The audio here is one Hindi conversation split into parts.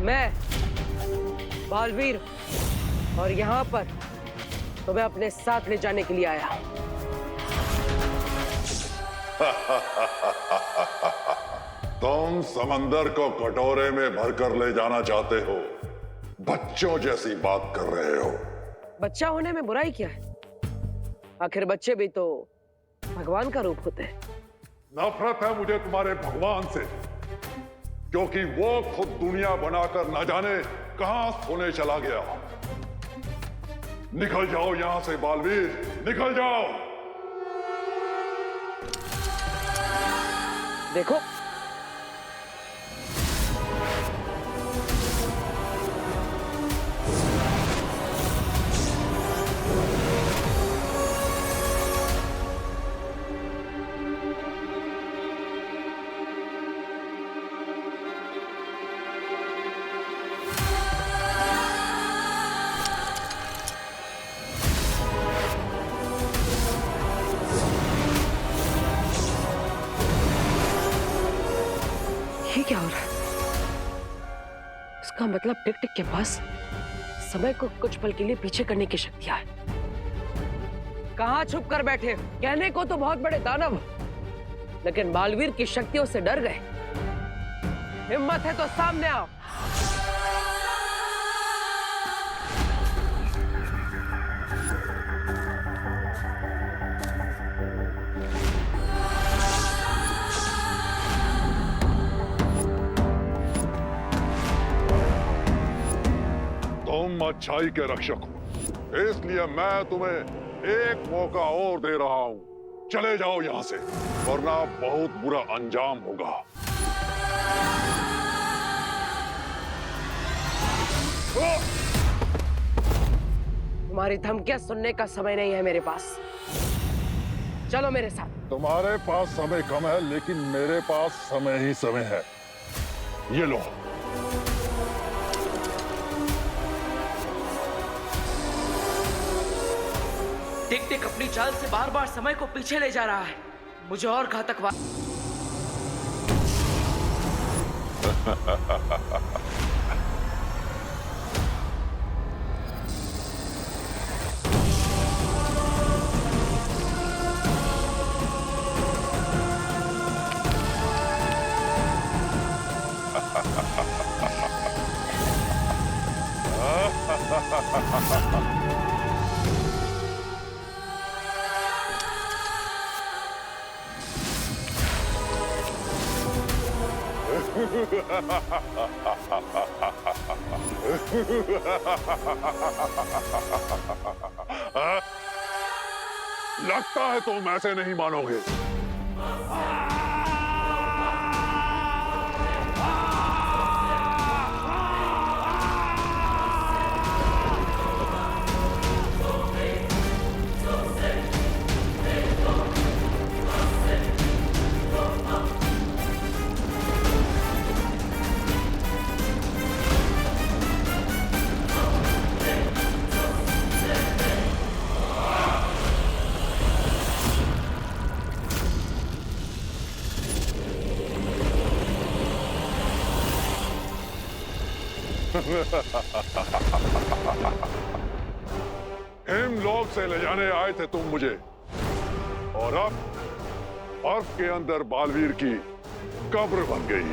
मैं बालवीर और यहाँ पर तुम्हें अपने साथ ले जाने के लिए आया। तुम समंदर को कटोरे में भरकर ले जाना चाहते हो, बच्चों जैसी बात कर रहे हो। बच्चा होने में बुराई क्या है? आखिर बच्चे भी तो भगवान का रूप होते हैं। नफरत है मुझे तुम्हारे भगवान से, क्योंकि वो खुद दुनिया बनाकर न जाने कहां सोने चला गया। निकल जाओ यहां से बालवीर, निकल जाओ। देखो, ये क्या हो रहा है? इसका मतलब टिक टिक के पास समय को कुछ पल के लिए पीछे करने की शक्तियां है। कहां छुप कर बैठे? कहने को तो बहुत बड़े दानव, लेकिन बालवीर की शक्तियों से डर गए। हिम्मत है तो सामने आओ। तुम अच्छाई के रक्षक हो, इसलिए मैं तुम्हें एक मौका और दे रहा हूं। चले जाओ यहां से, वरना बहुत बुरा अंजाम होगा। तुम्हारी धमकियां सुनने का समय नहीं है मेरे पास। चलो मेरे साथ। तुम्हारे पास समय कम है, लेकिन मेरे पास समय ही समय है। ये लो। टिक टिक अपनी चाल से बार बार समय को पीछे ले जा रहा है। मुझे और घातक लगता है तुम ऐसे नहीं मानोगे। हिमलोक से ले जाने आए थे तुम मुझे, और अब बर्फ के अंदर बालवीर की कब्र बन गई।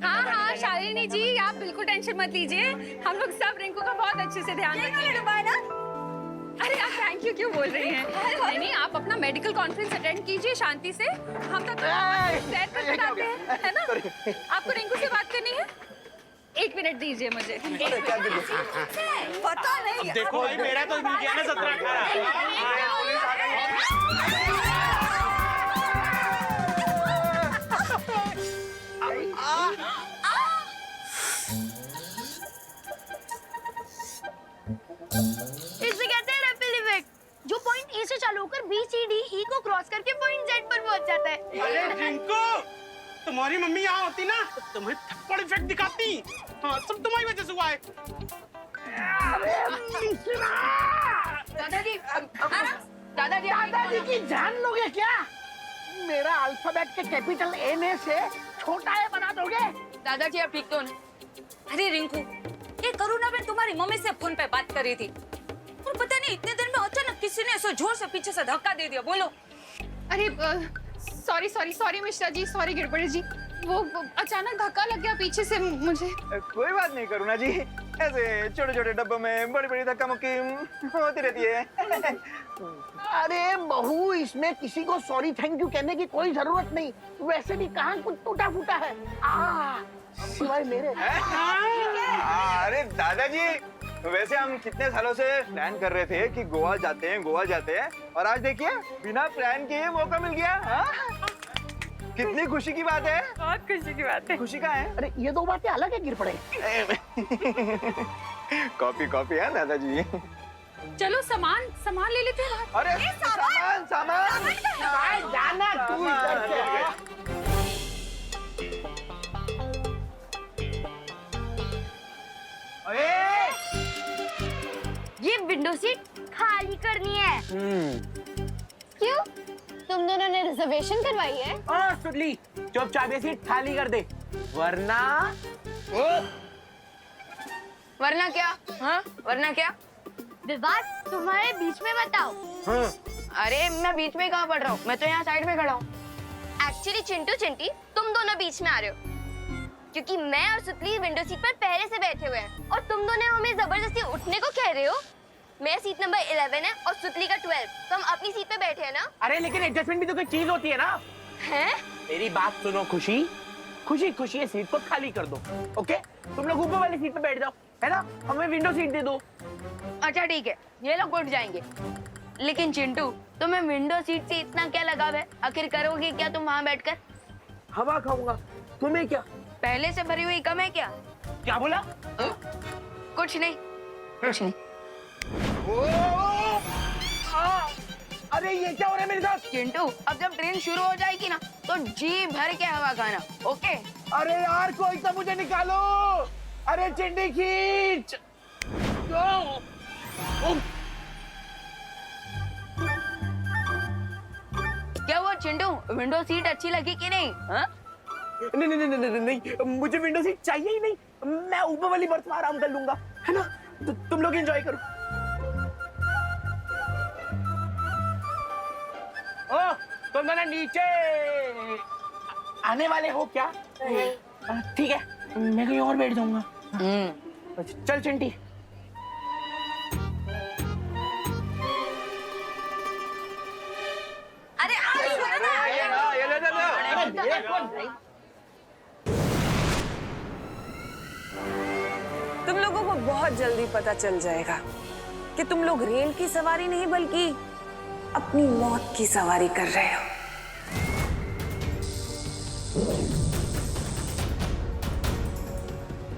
हाँ हाँ शालिनी जी, आप बिल्कुल टेंशन मत लीजिए। हम लोग सब रिंकू का बहुत अच्छे से ध्यान रखेंगे। अरे आप थैंक यू क्यों बोल रही हैं? नहीं नहीं, आप अपना मेडिकल कॉन्फ्रेंस अटेंड कीजिए शांति से। हम तब सैर कर बताते हैं, है ना? आपको रिंकू से बात करनी है? 1 मिनट दीजिए मुझे। पता नहीं। देखो भाई, मेरा तो मिल गया ना 17-18। इसे कहते हैं रिपल इफेक्ट, जो पॉइंट ए से चालू होकर बी सी डी ई को क्रॉस करके पॉइंट जेड पर पहुंच जाता है। अरे रिंकू, तुम्हारी मम्मी यहाँ होती ना तो तुम्हें थप्पड़ इफेक्ट दिखाती। हाँ, सब तुम्हारी वजह से हुआ है। दादाजी दादाजी की जान लोगे क्या? मेरा अल्फाबेट के कैपिटल ए से छोटा ए बना दोगे? दादाजी आप ठीक तो नहीं? अरे रिंकू, ये करुणा बहन तुम्हारी मम्मी से फोन पे बात कर रही थी और पता नहीं इतने देर में अचानक किसी ने ऐसे जोर से पीछे से धक्का दे दिया। बोलो। अरे सॉरी मिश्रा जी, सॉरी गिरबड़ी जी, वो अचानक धक्का लग गया पीछे से मुझे। कोई बात नहीं करुणा जी, ऐसे छोटे छोटे डब्बों में बड़ी बड़ी धक्का मुक्की होती रहती है। अरे बहू, इसमें किसी को सॉरी थैंक यू कहने की कोई जरूरत नहीं। वैसे भी कहाँ कुछ टूटा फूटा है सिवाय मेरे। अरे दादाजी, वैसे हम कितने सालों से प्लान कर रहे थे कि गोवा जाते हैं और आज देखिए बिना प्लान के मौका मिल गया। कितनी खुशी की बात है। बहुत खुशी की बात है। खुशी का है। अरे ये दो बातें अलग है गिरपड़े। कॉपी है दादाजी। चलो सामान ले लेते हैं। अरे सामान जाना तू इधर से। ये विंडो सीट खाली करनी है। क्यों? तुम दोनों ने रिजर्वेशन करवाई है? सुडली, चुपचाप ये सीट खाली कर दे, वरना क्या? हाँ? वरना क्या? विवाद तुम्हारे बीच में बताओ। अरे मैं बीच में कहाँ पढ़ रहा हूँ, मैं तो यहाँ साइड में खड़ा हूँ। एक्चुअली चिंटू चिंटी तुम दोनों बीच में आ रहे हो क्योंकि मैं और सुतली विंडो सीट पर पहले से बैठे हुए हैं और तुम दोनों हमें जबरदस्ती उठने को कह रहे हो। मेरा सीट नंबर 11 है और सुतली का 12, तो हम अपनी सीट पे बैठे हैं ना। अरे लेकिन एडजस्टमेंट भी तो कोई चीज होती है ना। हैं? मेरी बात सुनो खुशी, खुशी ये सीट को खाली कर दो। ओके, तुम लोग ऊपर वाली सीट पे बैठ जाओ, है ना? हमें विंडो सीट दे दो। अच्छा ठीक है, ये लोग उठ जाएंगे। लेकिन चिंटू, तुम्हें विंडो सीट से इतना क्या लगाव है? आखिर करोगे क्या तुम वहाँ बैठकर? हवा खाऊंगा, तुम्हें क्या? पहले से भरी हुई कम है क्या? क्या बोला? कुछ नहीं। अरे ये क्या हो रहा है मेरे साथ? चिंटू, अब जब ट्रेन शुरू हो जाएगी ना तो जी भर के हवा खाना, ओके? अरे यार कोई तो मुझे निकालो। अरे चिंटी खींच। क्या हुआ चिंटू, विंडो सीट अच्छी लगी कि नहीं? हाँ? नहीं, मुझे विंडो सीट चाहिए ही नहीं। मैं ऊपर वाली बर्थ में आराम कर लूंगा, है ना? तुम लोग एंजॉय करो। ओ, तुम दोनों नीचे आने वाले हो क्या? ठीक है, मैं कहीं और बैठ जाऊंगा। चल चिंटी। अरे तुम लोगों को बहुत जल्दी पता चल जाएगा कि तुम लोग रेल की सवारी नहीं बल्कि अपनी मौत की सवारी कर रहे हो।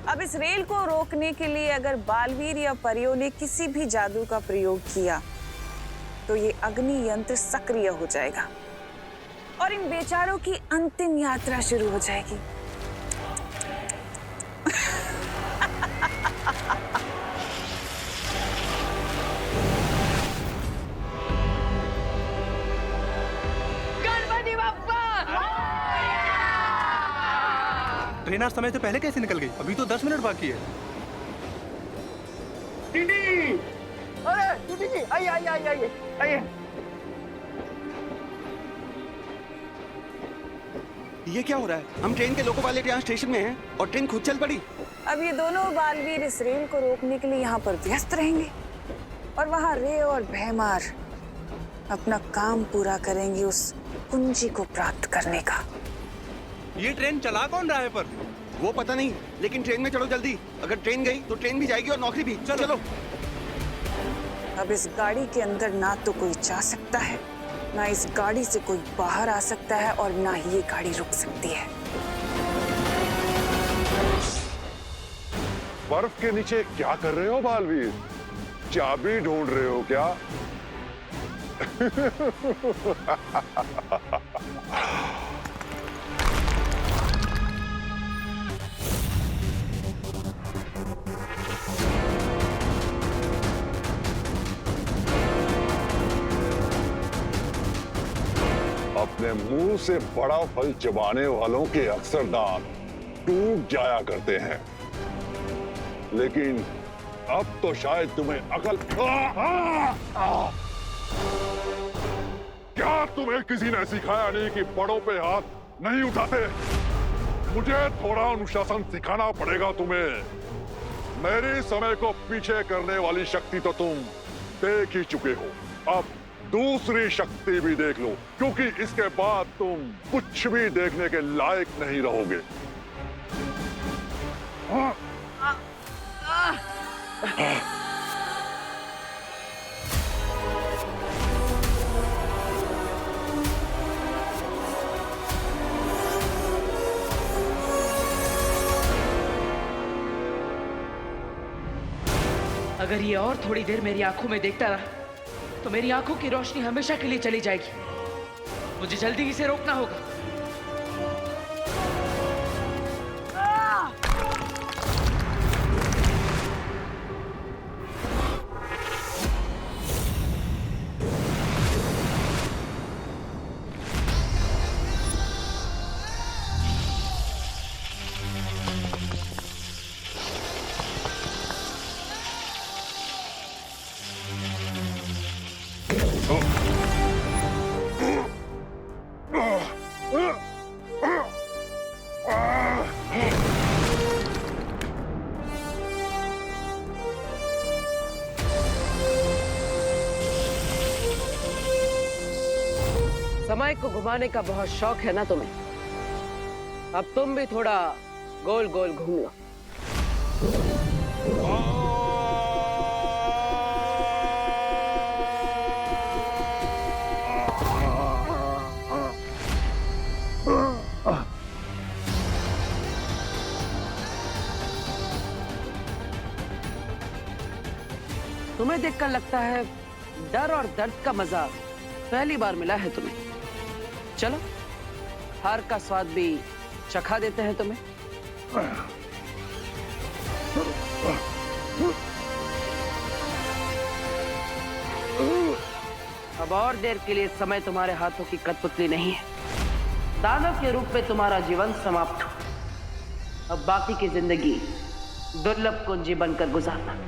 अब इस रेल को रोकने के लिए अगर बालवीर या परियों ने किसी भी जादू का प्रयोग किया तो ये अग्नि यंत्र सक्रिय हो जाएगा और इन बेचारों की अंतिम यात्रा शुरू हो जाएगी। गणपति बप्पा! ट्रेन आज समय से पहले कैसे निकल गई? अभी तो 10 मिनट बाकी है। अरे चिंटी जी, आइए। ये क्या हो रहा है? हम ट्रेन के लोको पायलट यहाँ स्टेशन में हैं और ट्रेन खुद चल पड़ी। अब ये दोनों बालवीर इस रेल को रोकने के लिए यहाँ पर व्यस्त रहेंगे और वहाँ रे और भैमार अपना काम पूरा करेंगे उस कुंजी को प्राप्त करने का। ये ट्रेन चला कौन रहा है पर? वो पता नहीं, लेकिन ट्रेन में चलो जल्दी। अगर ट्रेन गई तो ट्रेन भी जाएगी और नौकरी भी। चलो। अब इस गाड़ी के अंदर ना तो कोई जा सकता है, ना इस गाड़ी से कोई बाहर आ सकता है और ना ही ये गाड़ी रुक सकती है। बर्फ के नीचे क्या कर रहे हो बालवीर? चाबी ढूंढ रहे हो क्या? अपने मुंह से बड़ा फल चबाने वालों के अक्सर दांत टूट जाया करते हैं, लेकिन अब तो शायद तुम्हें अकल क्या तुम्हें किसी ने सिखाया नहीं कि बड़ों पे हाथ नहीं उठाते? मुझे थोड़ा अनुशासन सिखाना पड़ेगा तुम्हें। मेरे समय को पीछे करने वाली शक्ति तो तुम देख ही चुके हो, अब दूसरी शक्ति भी देख लो, क्योंकि इसके बाद तुम कुछ भी देखने के लायक नहीं रहोगे। अगर ये और थोड़ी देर मेरी आंखों में देखता रहा तो मेरी आंखों की रोशनी हमेशा के लिए चली जाएगी। मुझे जल्दी इसे रोकना होगा। समय को घुमाने का बहुत शौक है ना तुम्हें? अब तुम भी थोड़ा गोल गोल घूम लो। तुम्हें देखकर लगता है डर और दर्द का मजा पहली बार मिला है तुम्हें। चलो हार का स्वाद भी चखा देते हैं तुम्हें। अब और देर के लिए समय तुम्हारे हाथों की कठपुतली नहीं है। दानव के रूप में तुम्हारा जीवन समाप्त हो। अब बाकी की जिंदगी दुर्लभ कुंजी बनकर गुजारना।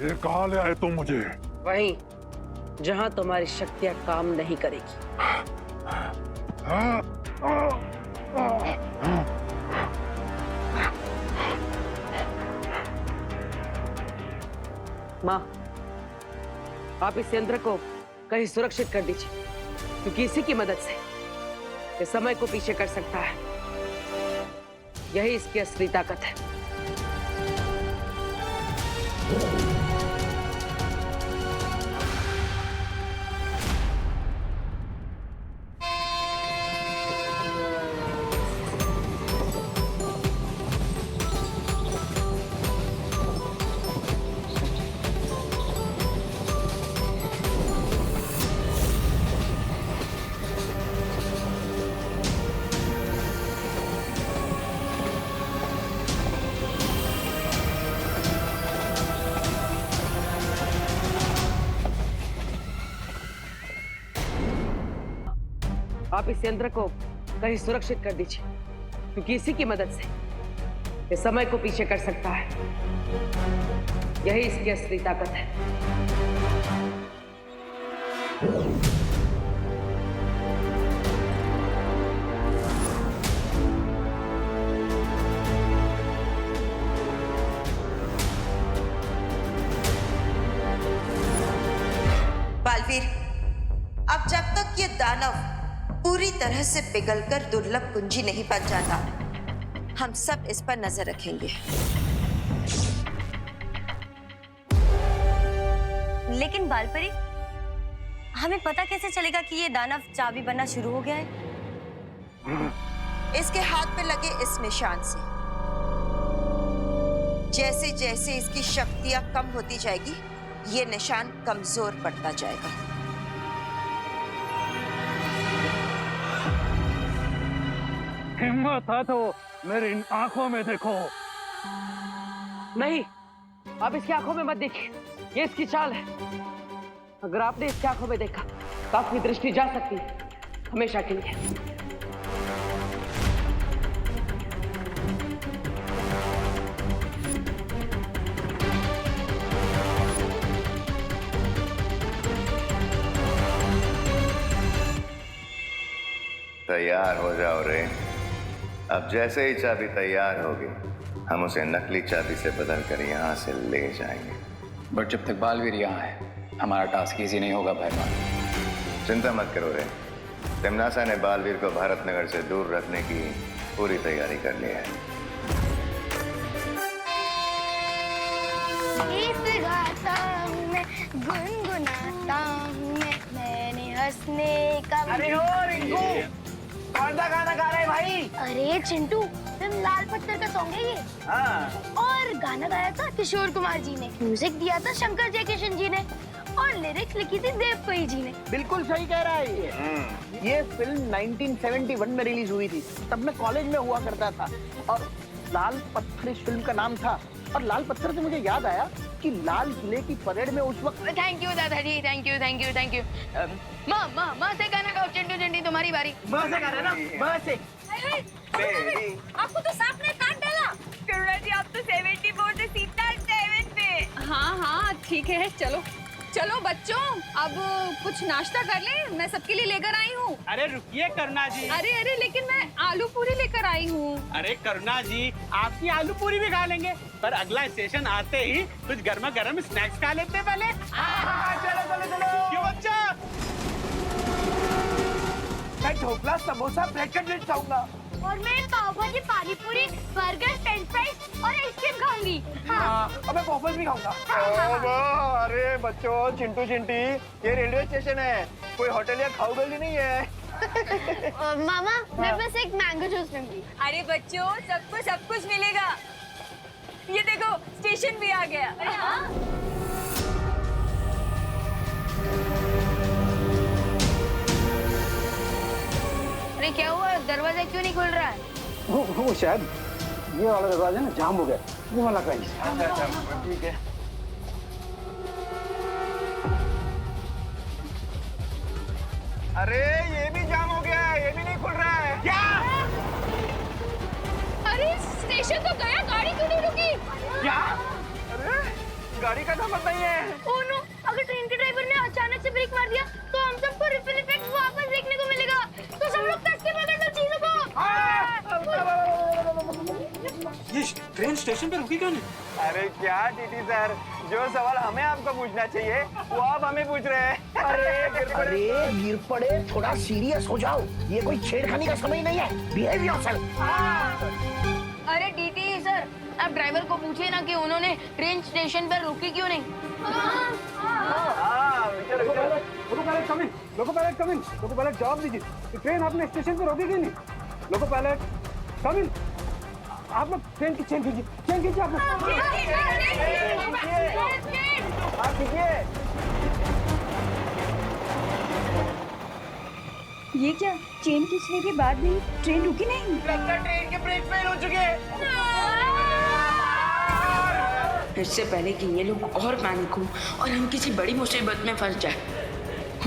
ये कहाँ ले आए तुम मुझे? वहीं जहां तुम्हारी शक्तियां काम नहीं करेगी। माँ, आप इस यंत्र को कहीं सुरक्षित कर दीजिए, क्योंकि इसी की मदद से ये समय को पीछे कर सकता है। यही इसकी असली ताकत है। आप इस यंत्र को कहीं सुरक्षित कर दीजिए, क्योंकि इसी की मदद से ये समय को पीछे कर सकता है। यही इसकी असली ताकत है। बालवीर, अब जब तक ये दानव पूरी तरह से पिघलकर दुर्लभ कुंजी नहीं बन जाता, हम सब इस पर नजर रखेंगे। लेकिन बालपरी, हमें पता कैसे चलेगा कि ये दानव चाबी बनना शुरू हो गया है? इसके हाथ पे लगे इस निशान से जैसे जैसे इसकी शक्तियां कम होती जाएगी, ये निशान कमजोर पड़ता जाएगा। हिम्मत है तो मेरी इन आंखों में देखो। नहीं, आप इसकी आंखों में मत देखिए, ये इसकी चाल है। अगर आपने इसकी आंखों में देखा तो आपकी दृष्टि जा सकती है हमेशा के लिए। तैयार हो जाओ रे। अब जैसे ही चाबी तैयार होगी हम उसे नकली चाबी से बदल कर यहाँ से ले जाएंगे। बट जब तक बालवीर यहाँ है हमारा टास्क इजी नहीं होगा भाई। चिंता मत करो रे, तिमनासा ने बालवीर को भारतनगर से दूर रखने की पूरी तैयारी कर ली है। गीत गाता हूँ मैं, गुनगुनाता हूँ मैं, मैंने हंसने का। अरे हो रिंकू, कौन सा गाना गा रहे भाई? अरे चिंटू, तुम लाल पत्थर का सॉन्ग है ये। हाँ। और गाना गाया था किशोर कुमार जी ने, म्यूजिक दिया था शंकर जयकिशन जी ने, और लिरिक्स लिखी थी देव कोई जी ने। बिल्कुल सही कह रहा है ये फिल्म 1971 में रिलीज हुई थी, तब मैं कॉलेज में हुआ करता था। और लाल पत्थर इस फिल्म का नाम था। और लाल पत्थर से मुझे याद आया कि लाल किले की परेड में उस वक्त। थैंक यू दादाजी, thank you thank you thank you. माँ से गाना गाओ। चिंटू चिंटी तुम्हारी बारी। माँ से गा रहे ना, माँ से। आपको तो सांप ने काट डाला। करुणा जी, आप तो 74 से सीधा 7 पे। हाँ ठीक है, चलो चलो बच्चों, अब कुछ नाश्ता कर ले, मैं सबके लिए लेकर आई हूँ। अरे रुकिए करुणा जी। अरे लेकिन मैं आलू पूरी लेकर आई हूँ। अरे करुणा जी, आपकी आलू पूरी भी खा लेंगे, पर अगला स्टेशन आते ही कुछ गर्मा गर्म स्नैक्स खा लेते पहले। चलो। क्यों बच्चा? मैं ढोकला, समोसा, ब्रेड कटलेट खाऊंगा। और मैं पाव भाजी, पानी पूरी, बर्गर, फ्रेंच फ्राइज और आइसक्रीम खाऊंगी। और मैं पॉपकॉर्न भी खाऊंगा। अरे बच्चों, चिंटू चिंटी, ये रेलवे स्टेशन है, कोई होटल या खाऊ गली नहीं है। मामा, मैं बस एक मैंगो जूस लूंगी। अरे बच्चों, सब कुछ मिलेगा। ये देखो, स्टेशन भी आ गया। अरे क्या हुआ, दरवाजा क्यों नहीं खुल रहा है? वो शायद ये वाला दरवाजा ना जाम हो गया, वो वाला कहीं। ठीक है। अरे ये भी जाम हो गया, ये भी नहीं खुल रहा है। क्या? अरे स्टेशन तो गया, गाड़ी क्यों नहीं रुकी? क्या? अरे गाड़ी का नंबर नहीं है। ओह नो, अगर ट्रेन के ड्राइवर ने अचानक से ब्रेक मार दिया तो हम सबको रिपल इफेक्ट वापस देखने को मिलेगा। तो सब लोग कट के पकड़ना चीजों को। ये ट्रेन स्टेशन पे रुकी क्यों नहीं? अरे क्या टीटी सर, जो सवाल हमें आपको पूछना चाहिए वो आप हमें पूछ रहे हैं। अरे गिर पड़े, थोड़ा सीरियस हो जाओ, ये कोई छेड़खानी का समय नहीं है। Behave yourself. अरे डीटी सर, आप ड्राइवर को पूछिए ना कि उन्होंने ट्रेन स्टेशन पर रुकी क्यों नहीं। लोको पायलट जवाब दीजिए, ट्रेन आपने स्टेशन पे रोकी क्यों नहीं? लोको पायलट कम इन। आप लोग ट्रेन की चेन कीजिए, आप लोग। ये क्या, चेन खींचने के बाद भी ट्रेन रुकी नहीं? लगता है ट्रेन के ब्रेक फेल हो चुके हैं। इससे पहले कि ये लोग और पैनिक हो और हम किसी बड़ी मुसीबत में फंस जाए,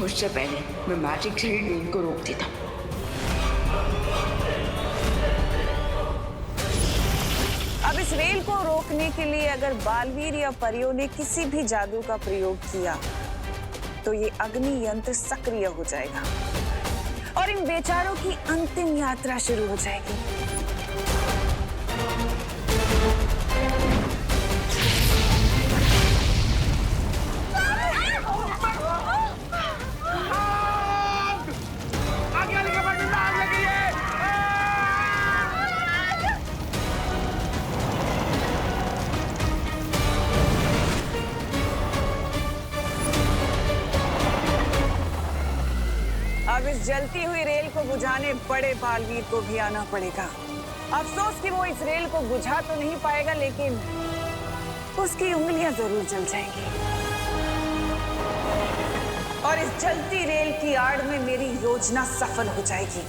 उससे पहले मैं मैजिक से ही ट्रेन को रोक देता। अब इस रेल को रोकने के लिए अगर बालवीर या परियों ने किसी भी जादू का प्रयोग किया तो ये अग्नि यंत्र सक्रिय हो जाएगा और इन बेचारों की अंतिम यात्रा शुरू हो जाएगी। अब इस जलती हुई रेल को बुझाने बड़े बालवीर को भी आना पड़ेगा। अफसोस कि वो इस रेल को बुझा तो नहीं पाएगा, लेकिन उसकी उंगलियां जरूर जल जाएंगी और इस जलती रेल की आड़ में मेरी योजना सफल हो जाएगी।